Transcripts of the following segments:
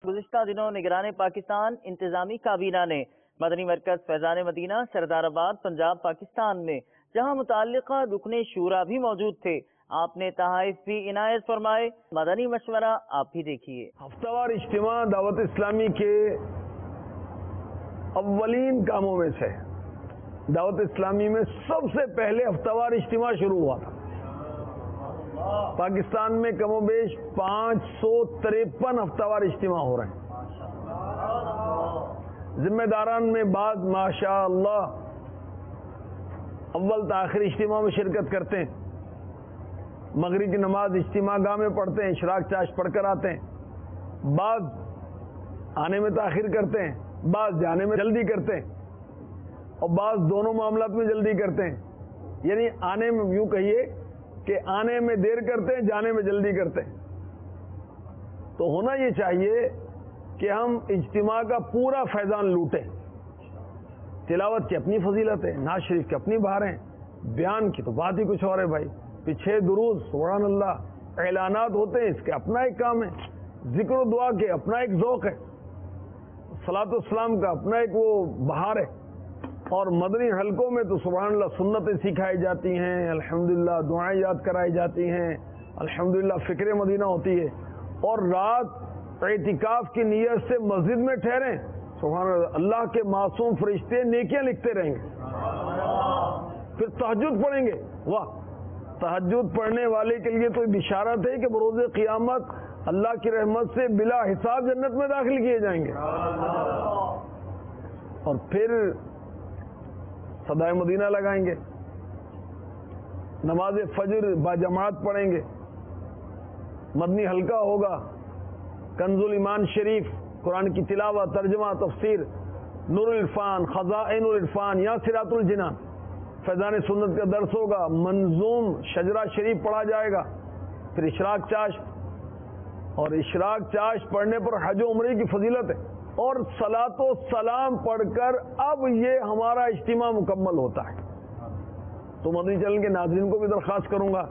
گزشتہ دنوں نگران پاکستان انتظامی کابینہ نے مدنی مرکز فیضان مدینہ سردار آباد پنجاب پاکستان میں جہاں متعلقہ رکن شورا بھی موجود تھے آپ نے تحائف بھی عنایت فرمائے۔ مدنی مشورہ آپ بھی دیکھیے۔ ہفتہ وار اجتماع دعوت اسلامی کے اولین کاموں میں سے دعوت اسلامی میں سب سے پہلے ہفتہ وار اجتماع شروع ہوا تھا۔ پاکستان میں کم و بیش 553 ہفتہ وار اجتماع ہو رہے ہیں۔ ذمہ داران میں بعض ماشاء اللہ اول تاخیر اجتماع میں شرکت کرتے ہیں، مغرب کی نماز اجتماع گاہ میں پڑھتے ہیں، اشراق چاش پڑھ کر آتے ہیں، بعض آنے میں تاخیر کرتے ہیں، بعض جانے میں جلدی کرتے ہیں، اور بعض دونوں معاملات میں جلدی کرتے ہیں۔ یعنی آنے میں یوں کہیے کہ آنے میں دیر کرتے ہیں، جانے میں جلدی کرتے ہیں۔ تو ہونا یہ چاہیے کہ ہم اجتماع کا پورا فیضان لوٹیں۔ تلاوت کی اپنی فضیلت ہے، نعت شریف کی اپنی بہاریں، بیان کی تو بات ہی کچھ اور ہے بھائی، پیچھے دروز سبحان اللہ، اعلانات ہوتے ہیں، اس کے اپنا ایک کام ہے، ذکر و دعا کے اپنا ایک ذوق ہے، صلاۃ والسلام کا اپنا ایک وہ بہار ہے، اور مدنی حلقوں میں تو سبحان اللہ سنتیں سکھائی جاتی ہیں، الحمدللہ دعائیں یاد کرائی جاتی ہیں، الحمدللہ فکر مدینہ ہوتی ہے، اور رات اعتکاف کی نیت سے مسجد میں ٹھہریں، سبحان اللہ اللہ کے معصوم فرشتے نیکیاں لکھتے رہیں گے۔ پھر تہجد پڑھیں گے، واہ، تہجد پڑھنے والے کے لیے تو بشارت ہے کہ بروز قیامت اللہ کی رحمت سے بلا حساب جنت میں داخل کیے جائیں گے۔ اور پھر صدائے مدینہ لگائیں گے، نماز فجر باجماعت پڑھیں گے، مدنی حلقہ ہوگا، کنز الایمان شریف، قرآن کی تلاوت، ترجمہ، تفسیر، نور العرفان، خزائن العرفان یا صراط الجنان، فیضان سنت کا درس ہوگا، منظوم شجرہ شریف پڑھا جائے گا، پھر اشراق چاش، اور اشراق چاش پڑھنے پر حج و عمرے کی فضیلت ہے، اور صلاۃ و سلام پڑھ کر اب یہ ہمارا اجتماع مکمل ہوتا ہے۔ تو مدنی چینل کے ناظرین کو بھی درخواست کروں گا،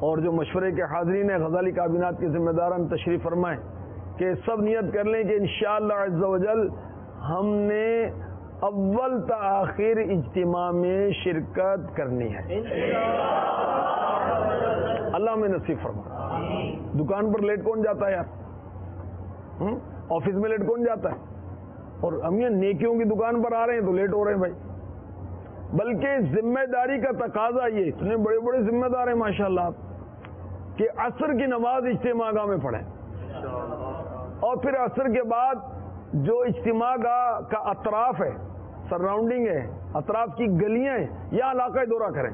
اور جو مشورے کے حاضرین ہیں، غزالی کابینات کے ذمہ داران تشریف فرمائیں کہ سب نیت کر لیں کہ انشاءاللہ عز و جل ہم نے اول تا آخر اجتماع میں شرکت کرنی ہے، اللہ میں نصیب فرما۔ دکان پر لیٹ کون جاتا ہے یار؟ آفس میں لیٹ کون جاتا ہے؟ اور ہم یہ نیکیوں کی دکان پر آ رہے ہیں تو لیٹ ہو رہے ہیں بھائی، بلکہ ذمہ داری کا تقاضا یہ، اتنے بڑے بڑے ذمہ دار ہیں ماشاءاللہ آپ، کہ عصر کی نماز اجتماع گاہ میں پڑھیں، اور پھر عصر کے بعد جو اجتماع گاہ کا اطراف ہے، سراؤنڈنگ ہے، اطراف کی گلیاں ہیں، یا علاقہ دورہ کریں،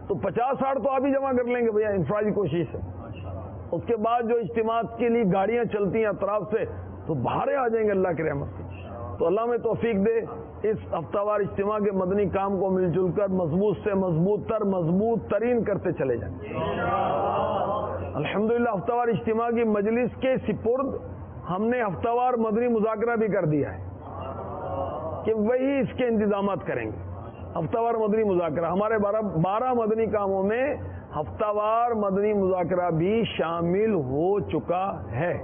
تو 50-60 تو آپ ہی جمع کر لیں گے بھیا، انفرادی کوشش ہے۔ اس کے بعد جو اجتماعات کے لیے گاڑیاں چلتی ہیں اطراف سے، تو بھارے آ جائیں گے اللہ کی رحمت سے۔ تو اللہ میں توفیق دے، اس ہفتہ وار اجتماع کے مدنی کام کو مل جل کر مضبوط سے مضبوط تر، مضبوط ترین کرتے چلے جائیں۔ الحمدللہ ہفتہ وار اجتماع کی مجلس کے سپرد ہم نے ہفتہ وار مدنی مذاکرہ بھی کر دیا ہے کہ وہی اس کے انتظامات کریں گے۔ ہفتہ وار مدنی مذاکرہ ہمارے 12 مدنی کاموں میں ہفتہ وار مدنی مذاکرہ بھی شامل ہو چکا ہے۔